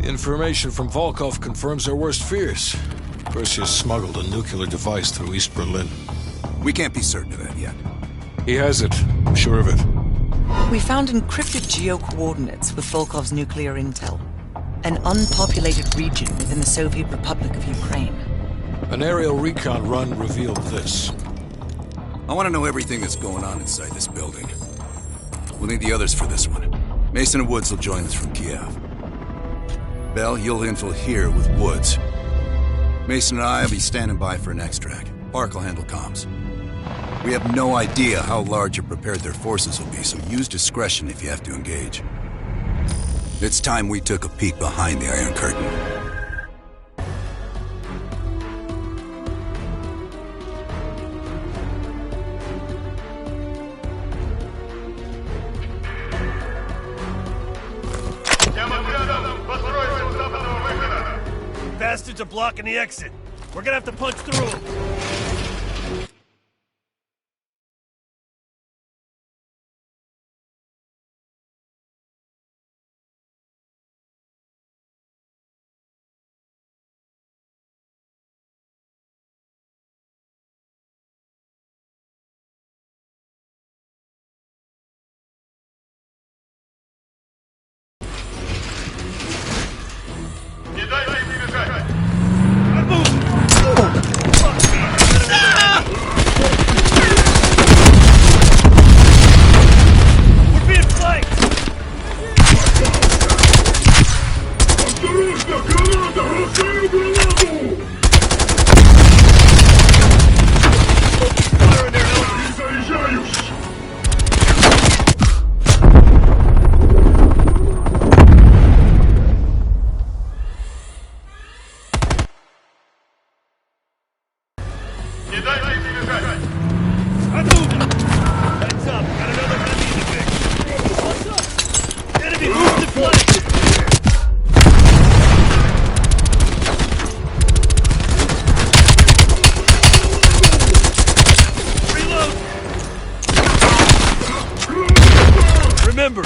Information from Volkov confirms our worst fears. Perseus smuggled a nuclear device through East Berlin. We can't be certain of that yet. He has it. I'm sure of it. We found encrypted geo-coordinates with Volkov's nuclear intel. An unpopulated region within the Soviet Republic of Ukraine. An aerial recon run revealed this. I want to know everything that's going on inside this building. We'll need the others for this one. Mason and Woods will join us from Kiev. Bell, you'll infill here with Woods. Mason and I will be standing by for an extract. Park will handle comms. We have no idea how large or prepared their forces will be, so use discretion if you have to engage. It's time we took a peek behind the Iron Curtain. Bastards are blocking the exit. We're gonna have to punch through them. Remember,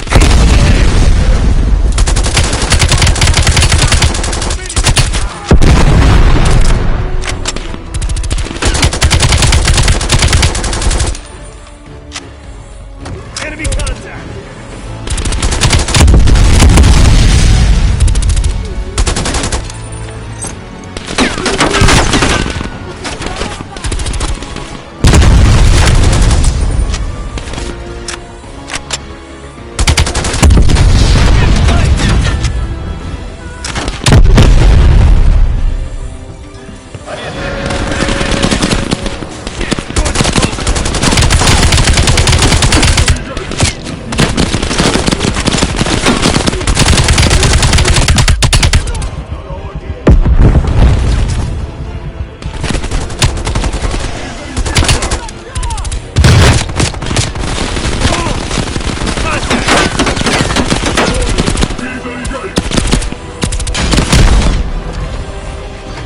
enemy contact.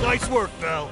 Nice work, Bell.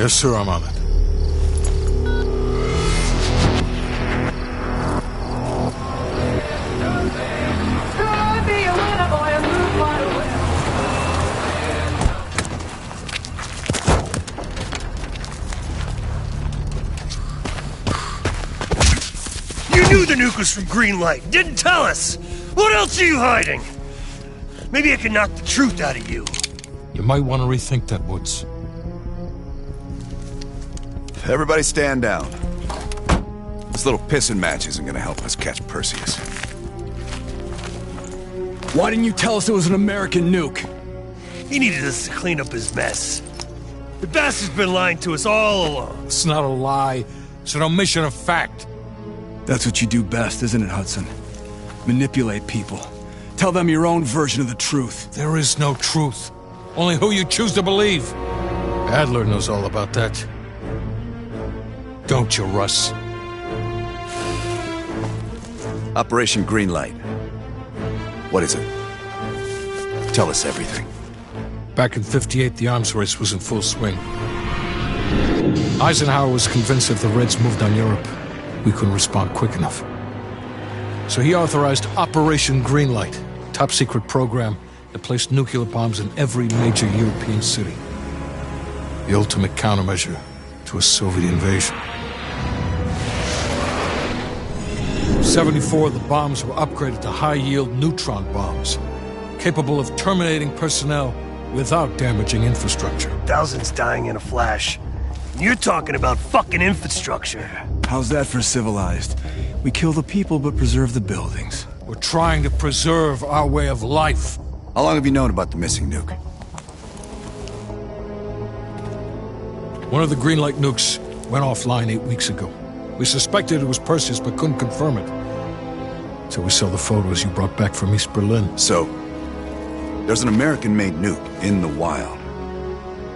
Yes, sir, I'm on it. You knew the nuke was from Greenlight. Didn't tell us. What else are you hiding? Maybe I can knock the truth out of you. You might want to rethink that, Woods. Everybody stand down. This little pissing match isn't gonna help us catch Perseus. Why didn't you tell us it was an American nuke? He needed us to clean up his mess. The bastard's been lying to us all along. It's not a lie. It's an omission of fact. That's what you do best, isn't it, Hudson? Manipulate people. Tell them your own version of the truth. There is no truth. Only who you choose to believe. Adler knows all about that. Don't you, Russ? Operation Greenlight. What is it? Tell us everything. Back in '58, the arms race was in full swing. Eisenhower was convinced if the Reds moved on Europe, we couldn't respond quick enough. So he authorized Operation Greenlight, a top-secret program that placed nuclear bombs in every major European city. The ultimate countermeasure to a Soviet invasion. 74 of the bombs were upgraded to high-yield neutron bombs, capable of terminating personnel without damaging infrastructure. Thousands dying in a flash. You're talking about fucking infrastructure. How's that for civilized? We kill the people but preserve the buildings. We're trying to preserve our way of life. How long have you known about the missing nuke? One of the Greenlight nukes went offline 8 weeks ago. We suspected it was Perseus but couldn't confirm it. So we saw the photos you brought back from East Berlin. So, there's an American-made nuke in the wild.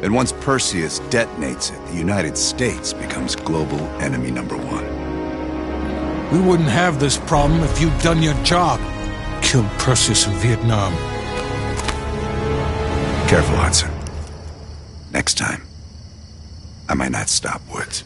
And once Perseus detonates it, the United States becomes global enemy #1. We wouldn't have this problem if you'd done your job. Killed Perseus in Vietnam. Careful, Hudson. Next time, I might not stop Woods.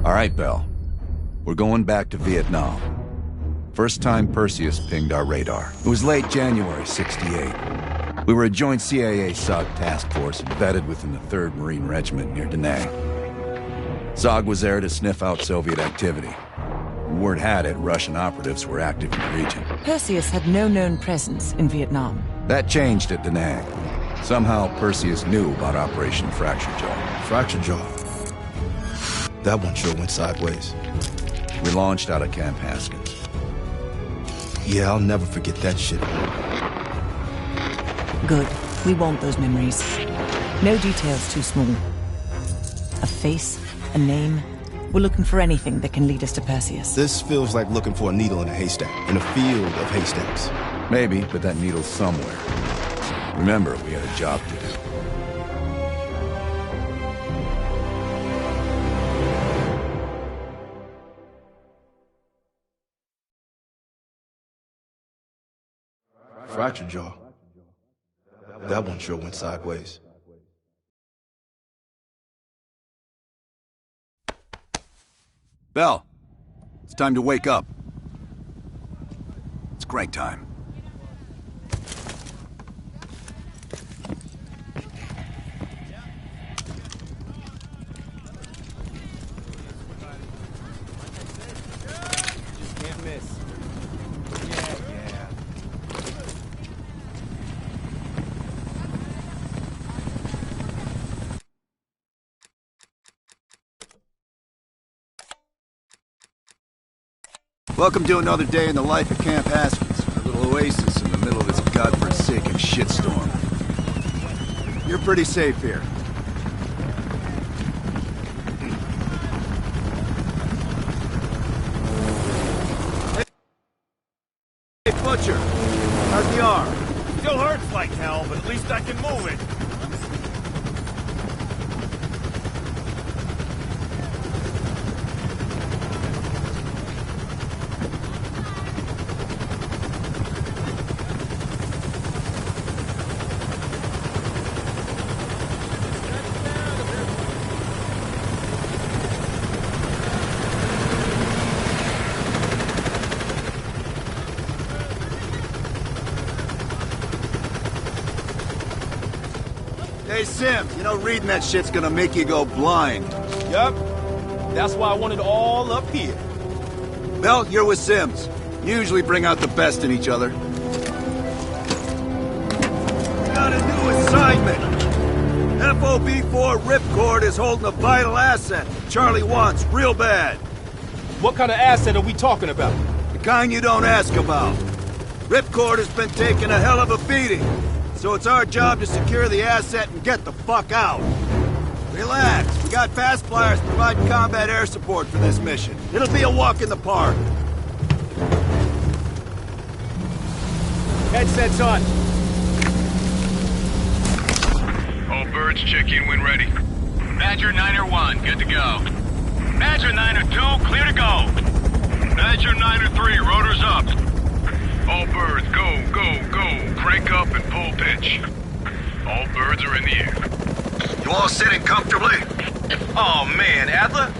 All right, Bell. We're going back to Vietnam. First time Perseus pinged our radar. It was late January '68. We were a joint CIA-SOG task force embedded within the 3rd Marine Regiment near Da Nang. SOG was there to sniff out Soviet activity. Word had it, Russian operatives were active in the region. Perseus had no known presence in Vietnam. That changed at Da Nang. Somehow Perseus knew about Operation Fracture Jaw. Fracture Jaw. That one sure went sideways. We launched out of Camp Haskins. Yeah, I'll never forget that shit. Good. We want those memories. No details too small. A face, a name. We're looking for anything that can lead us to Perseus. This feels like looking for a needle in a haystack, in a field of haystacks. Maybe, but that needle's somewhere. Remember, we had a job to do. Fracture Jaw. That one sure went sideways. Bell, it's time to wake up. It's crank time. Can't miss. Yeah. Welcome to another day in the life of Camp Haskins, a little oasis in the middle of this godforsaken shitstorm. You're pretty safe here. Hey, Butcher, how's the arm? Still hurts like hell, but at least I can move it. Hey, Sims, you know reading that shit's gonna make you go blind. Yup. That's why I want it all up here. Bell, you're with Sims. You usually bring out the best in each other. Got a new assignment. FOB4 Ripcord is holding a vital asset Charlie wants real bad. What kind of asset are we talking about? The kind you don't ask about. Ripcord has been taking a hell of a beating, so it's our job to secure the asset and get the fuck out. Relax, we got fast flyers providing combat air support for this mission. It'll be a walk in the park. Headsets on. All birds, check in when ready. Badger 9-1, good to go. Badger 9-2, clear to go. Badger 9-3, rotors up. All birds, go, go, go. Crank up and pull pitch. All birds are in the air. You all sitting comfortably? Oh man, Adler.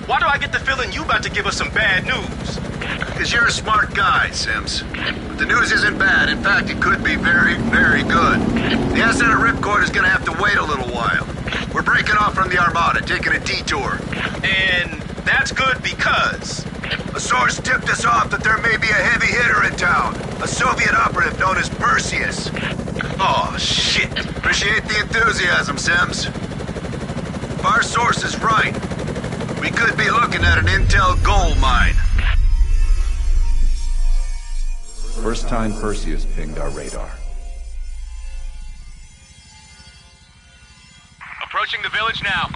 Why do I get the feeling you about to give us some bad news? Because you're a smart guy, Sims. But the news isn't bad. In fact, it could be very, very good. The asset of Ripcord is going to have to wait a little while. We're breaking off from the Armada, taking a detour. And that's good because... A source tipped us off that there may be a heavy hitter in town. A Soviet operative known as Perseus. Oh, shit. Appreciate the enthusiasm, Sims. If our source is right, we could be looking at an intel gold mine. First time Perseus pinged our radar. Approaching the village now.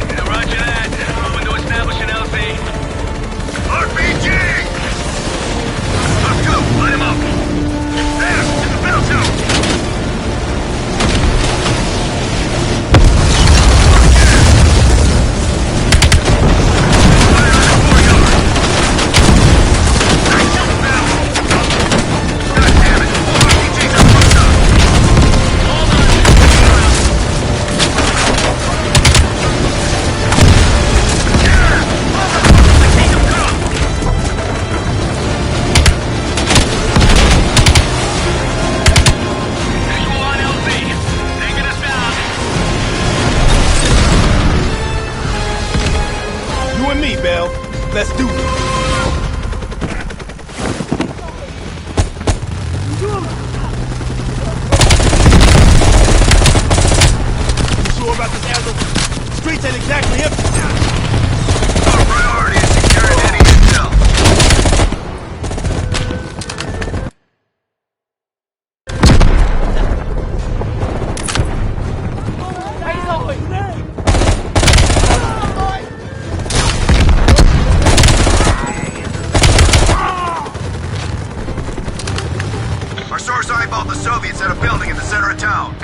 Yeah, roger that. Moving to establish an LZ. RPG! Up two, line him up! There, in the bell tower! Let's do it. You sure about this, Adler? Streets ain't exactly empty. Our priority is securing any intel. Our source eyeballed the Soviets at a building in the center of town.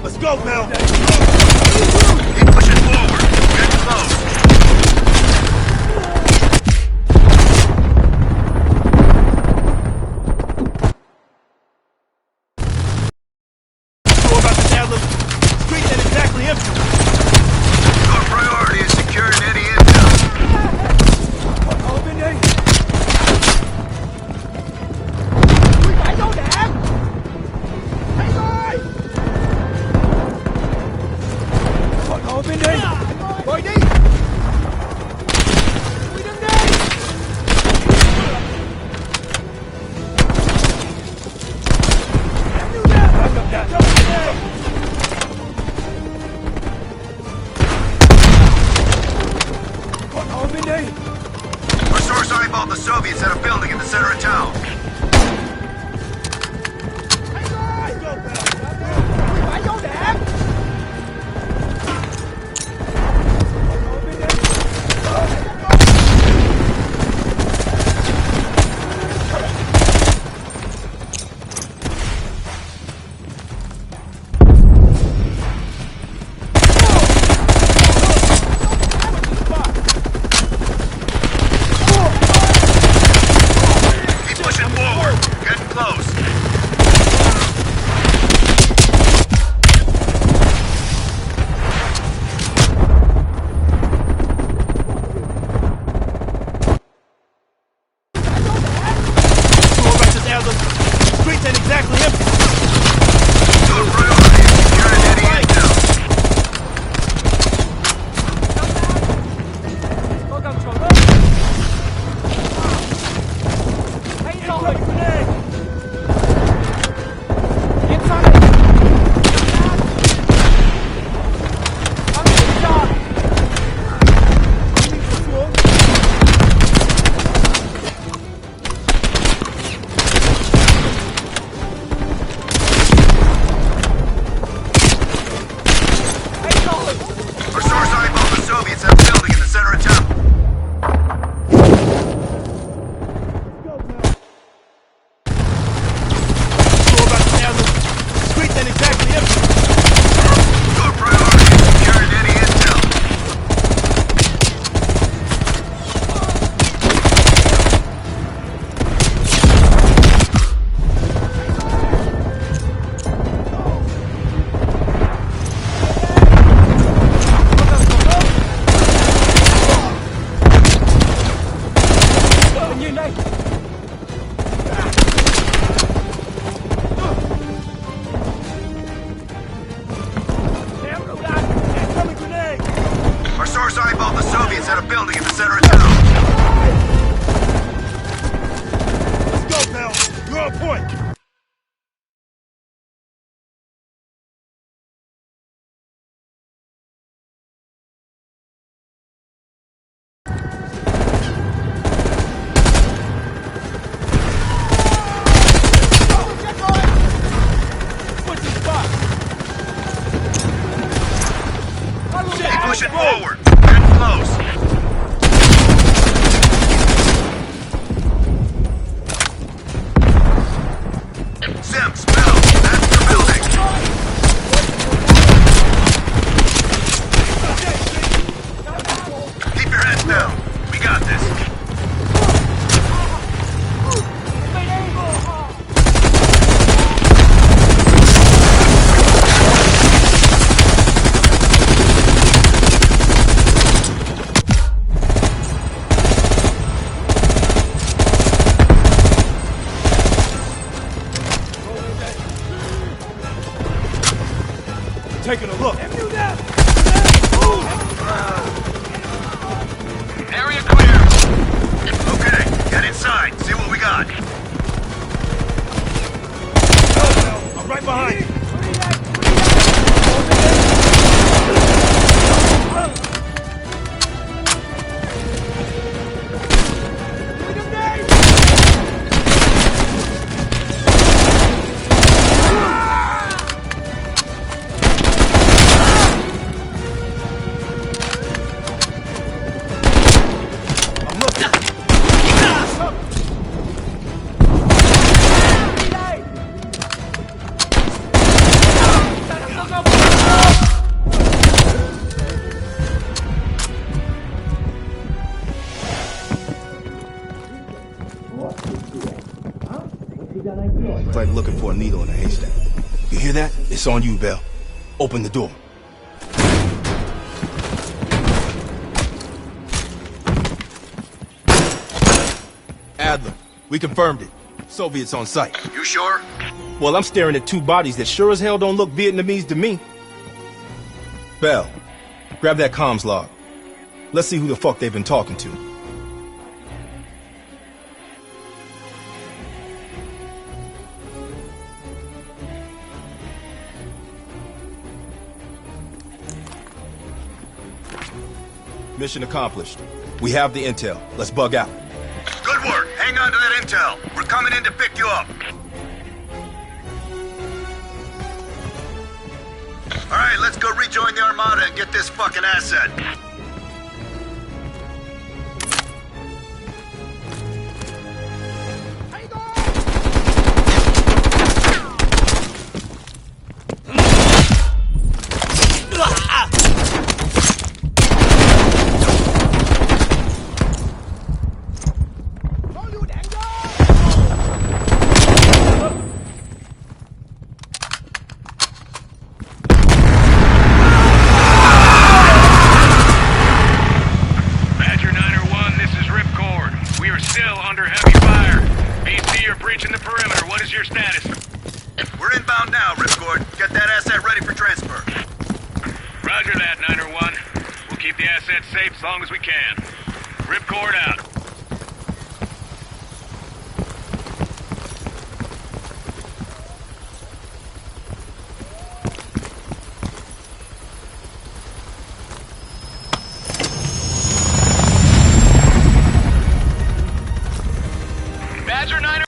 Let's go, Bill! Keep pushing forward. Get close. Sure about this, Adler? Streets ain't exactly empty. Our source eyeballed the Soviets at a building in the center of town. Pushing forward. Get close. Sims, Bill, that's the building. Keep your heads down. We got this. Taking a look. Area clear. Okay, get inside. See what we got. I'm right behind you. It's like looking for a needle in a haystack. You hear that? It's on you, Bell. Open the door. Adler, we confirmed it. Soviets on site. You sure? Well, I'm staring at two bodies that sure as hell don't look Vietnamese to me. Bell, grab that comms log. Let's see who the fuck they've been talking to. Mission accomplished. We have the intel. Let's bug out. Good work. Hang on to that intel. We're coming in to pick you up. All right, let's go rejoin the Armada and get this fucking asset. Badger 901, this is Ripcord. We are still under heavy fire. BC, you're breaching the perimeter. What is your status? We're inbound now, Ripcord. Get that asset ready for transfer. Roger that, 901. We'll keep the asset safe as long as we can. Ripcord out. Badger 901.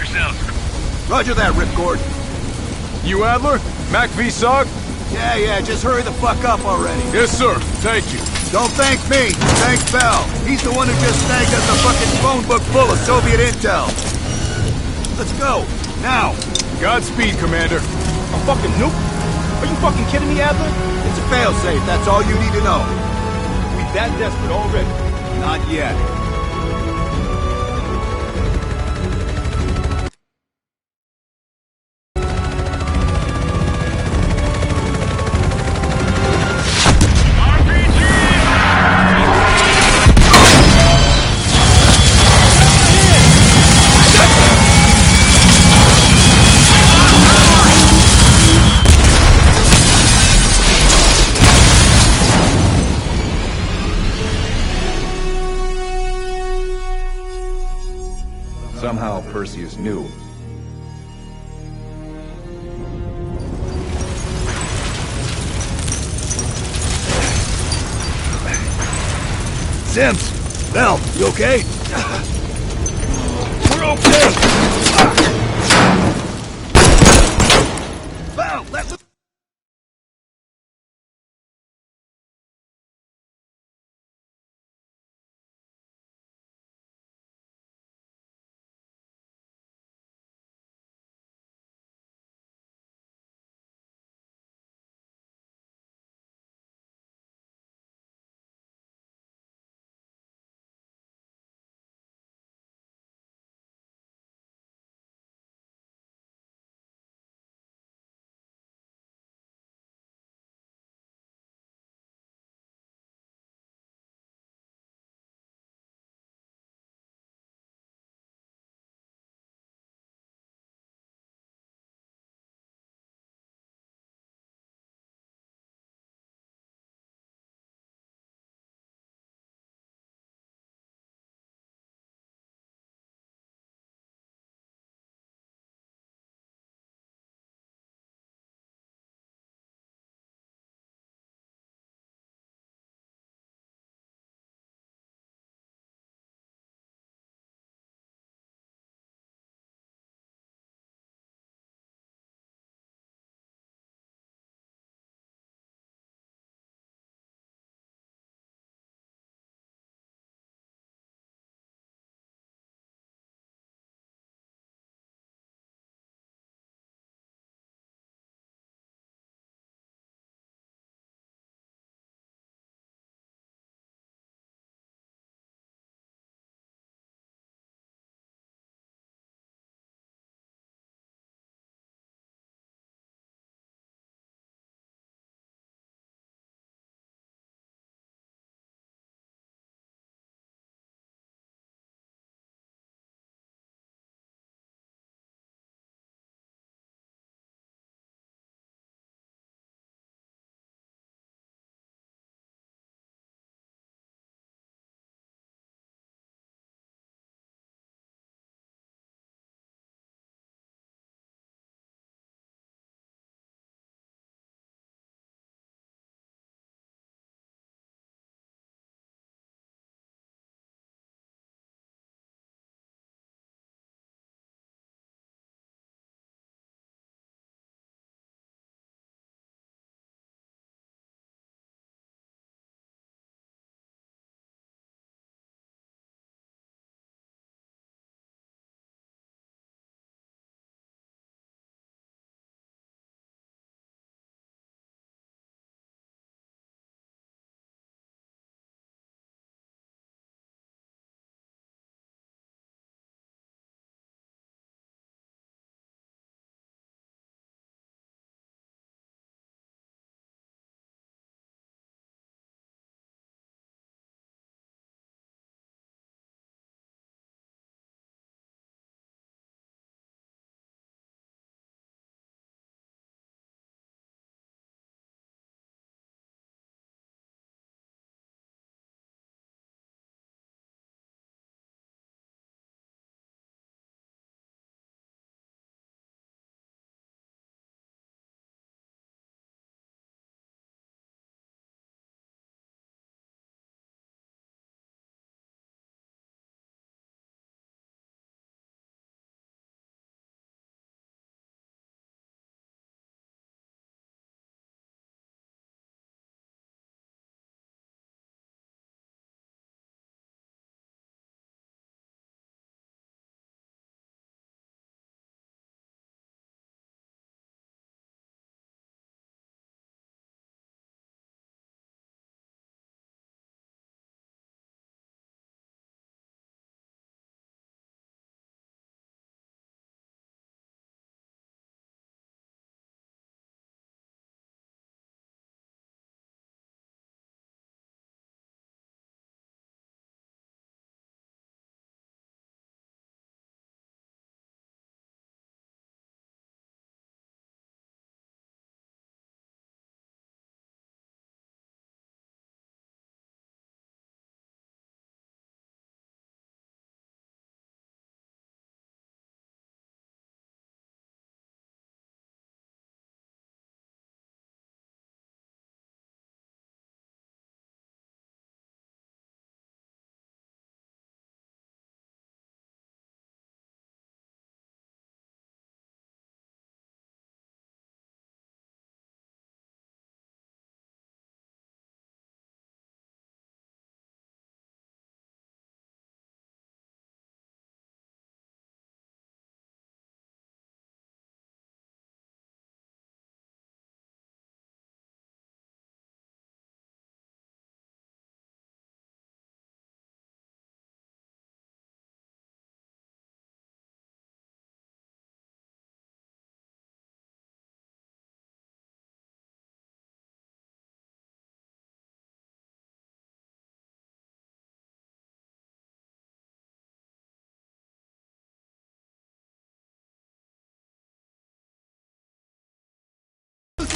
yourselves. Roger that, Ripcord. You Adler? Mac v. Sog? Yeah, just hurry the fuck up already. Yes, sir. Thank you. Don't thank me. Thank Bell. He's the one who just snagged us a fucking phone book full of Soviet intel. Let's go. Now. Godspeed, Commander. A fucking nuke? Are you fucking kidding me, Adler? It's a failsafe. That's all you need to know. We that desperate already. Not yet. Somehow Perseus knew. Sims! Bell, you okay? We're okay! Bell, let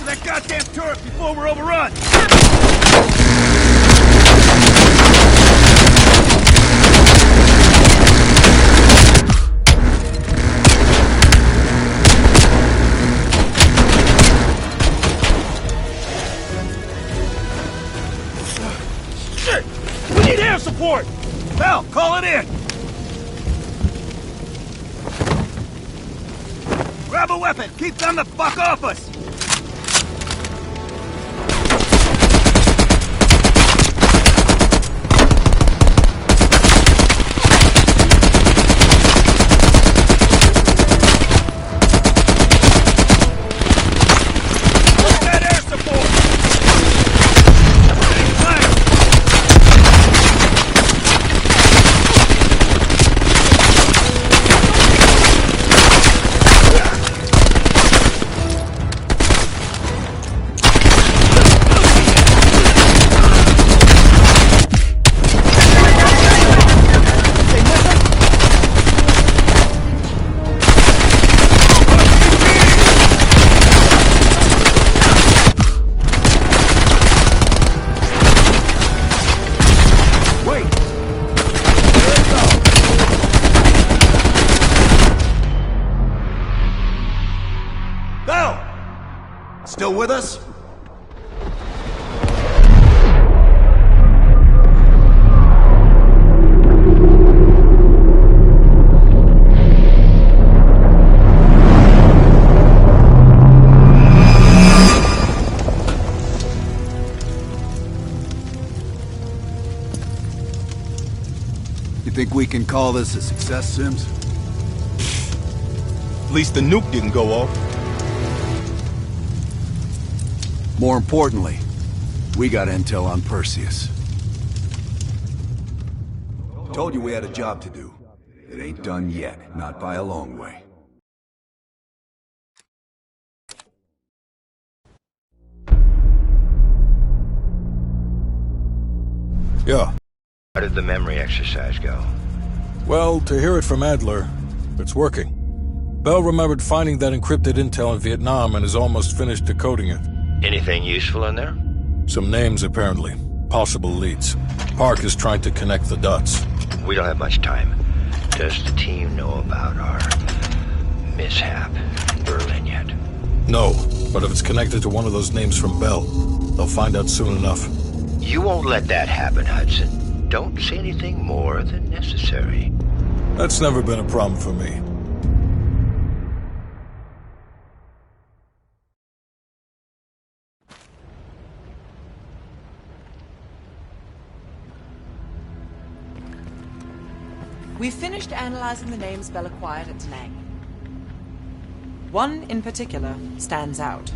to that goddamn turret before we're overrun! Shit! We need air support! Bell, call it in! Grab a weapon! Keep them the fuck off us! What's that air support? Still with us? You think we can call this a success, Sims? At least the nuke didn't go off. More importantly, we got intel on Perseus. Told you we had a job to do. It ain't done yet, not by a long way. Yeah. How did the memory exercise go? Well, to hear it from Adler, it's working. Bell remembered finding that encrypted intel in Vietnam and is almost finished decoding it. Anything useful in there? Some names, apparently. Possible leads. Park is trying to connect the dots. We don't have much time. Does the team know about our mishap in Berlin yet? No, but if it's connected to one of those names from Bell, they'll find out soon enough. You won't let that happen, Hudson. Don't say anything more than necessary. That's never been a problem for me. We've finished analyzing the names Bell acquired at Da Nang. One in particular stands out.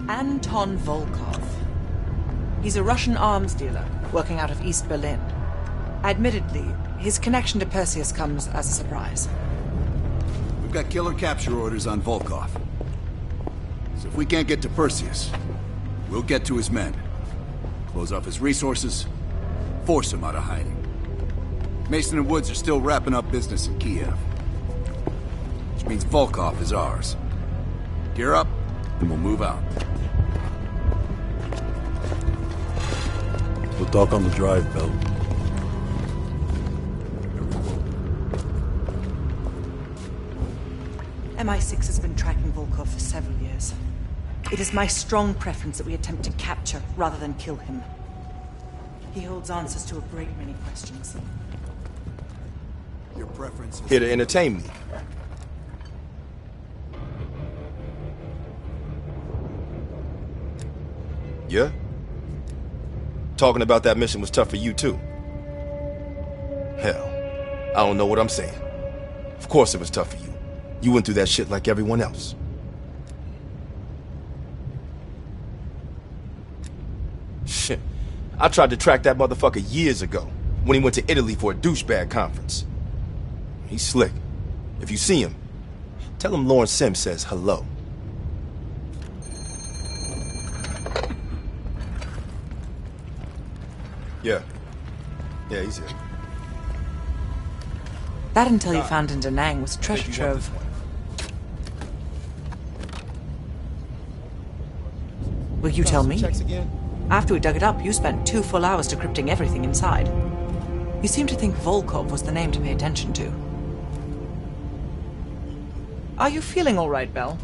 Anton Volkov. He's a Russian arms dealer working out of East Berlin. Admittedly, his connection to Perseus comes as a surprise. We've got killer capture orders on Volkov. So if we can't get to Perseus, we'll get to his men. Close off his resources, force him out of hiding. Mason and Woods are still wrapping up business in Kiev. Which means Volkov is ours. Gear up, and we'll move out. We'll talk on the drive, Bell. MI6 has been tracking Volkov for several years. It is my strong preference that we attempt to capture rather than kill him. He holds answers to a great many questions. Your preference is... Here to entertain me. Yeah? Talking about that mission was tough for you, too. Hell, I don't know what I'm saying. Of course it was tough for you. You went through that shit like everyone else. Shit. I tried to track that motherfucker years ago, when he went to Italy for a douchebag conference. He's slick. If you see him, tell him Lawrence Sims says hello. Yeah, he's here. That intel you found in Da Nang was treasure trove. Will you tell me? Checks again? After we dug it up, you spent 2 full hours decrypting everything inside. You seem to think Volkov was the name to pay attention to. Are you feeling all right, Bell?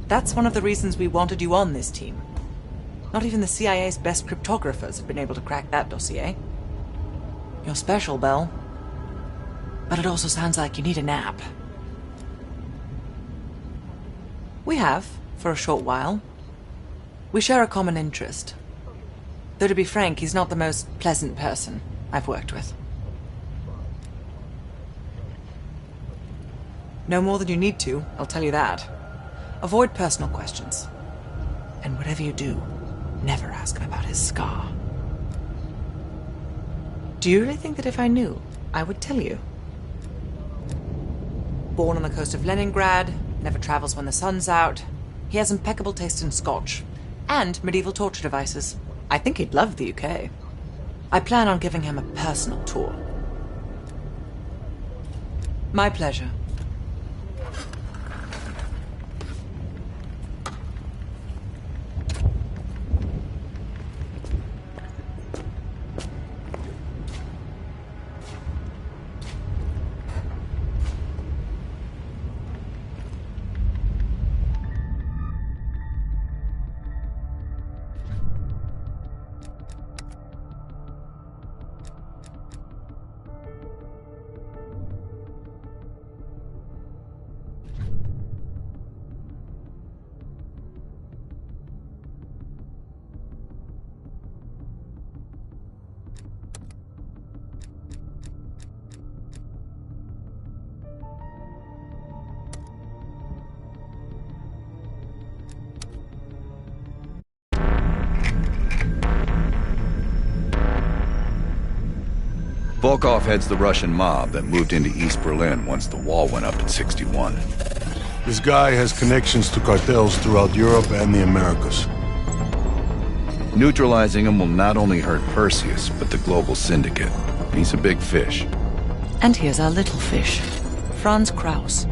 That's one of the reasons we wanted you on this team. Not even the CIA's best cryptographers have been able to crack that dossier. You're special, Bell. But it also sounds like you need a nap. We have, for a short while. We share a common interest. Though to be frank, he's not the most pleasant person I've worked with. No more than you need to, I'll tell you that. Avoid personal questions. And whatever you do, never ask him about his scar. Do you really think that if I knew, I would tell you? Born on the coast of Leningrad, never travels when the sun's out. He has impeccable taste in scotch. And medieval torture devices. I think he'd love the UK. I plan on giving him a personal tour. My pleasure. Volkov heads the Russian mob that moved into East Berlin once the wall went up in '61. This guy has connections to cartels throughout Europe and the Americas. Neutralizing him will not only hurt Perseus, but the global syndicate. He's a big fish. And here's our little fish, Franz Kraus.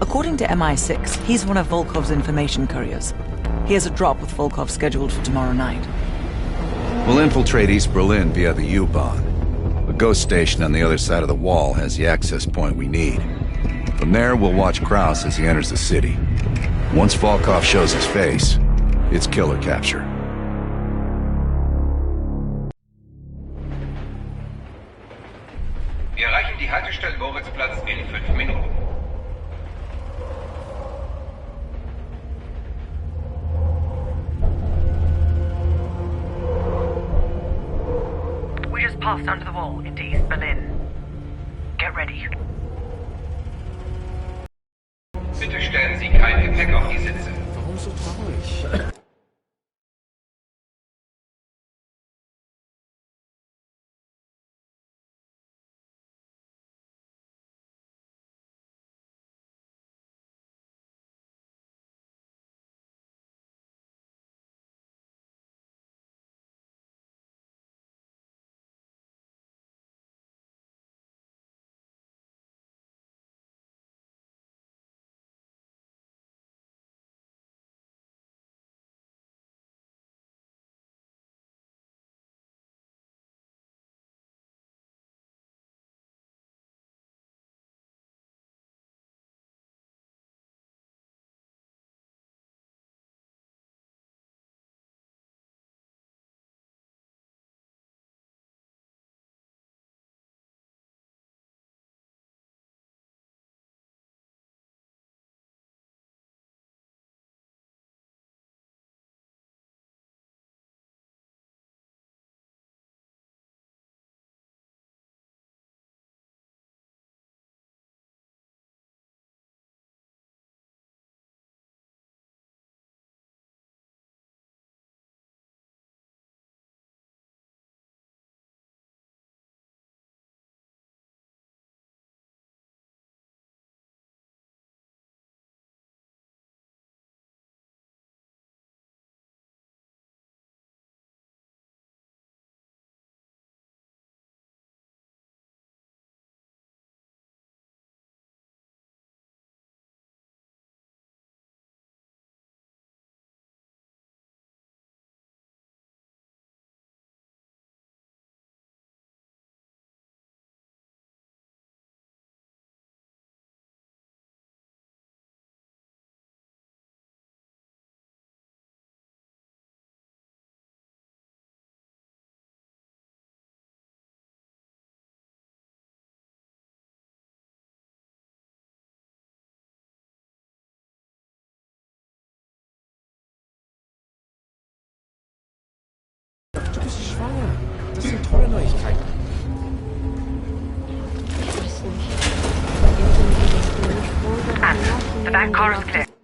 According to MI6, he's one of Volkov's information couriers. He has a drop with Volkov scheduled for tomorrow night. We'll infiltrate East Berlin via the U-Bahn. A ghost station on the other side of the wall has the access point we need. From there, we'll watch Kraus as he enters the city. Once Volkov shows his face, it's killer capture. Wir erreichen die Haltestelle Moritzplatz in 5 Minuten. We just passed under the wall into East Berlin. Get ready. Bitte stellen Sie kein Gepäck auf die Sitze. Warum so traurig? schwanger. Das sind tolle Neuigkeiten. The back car is clear.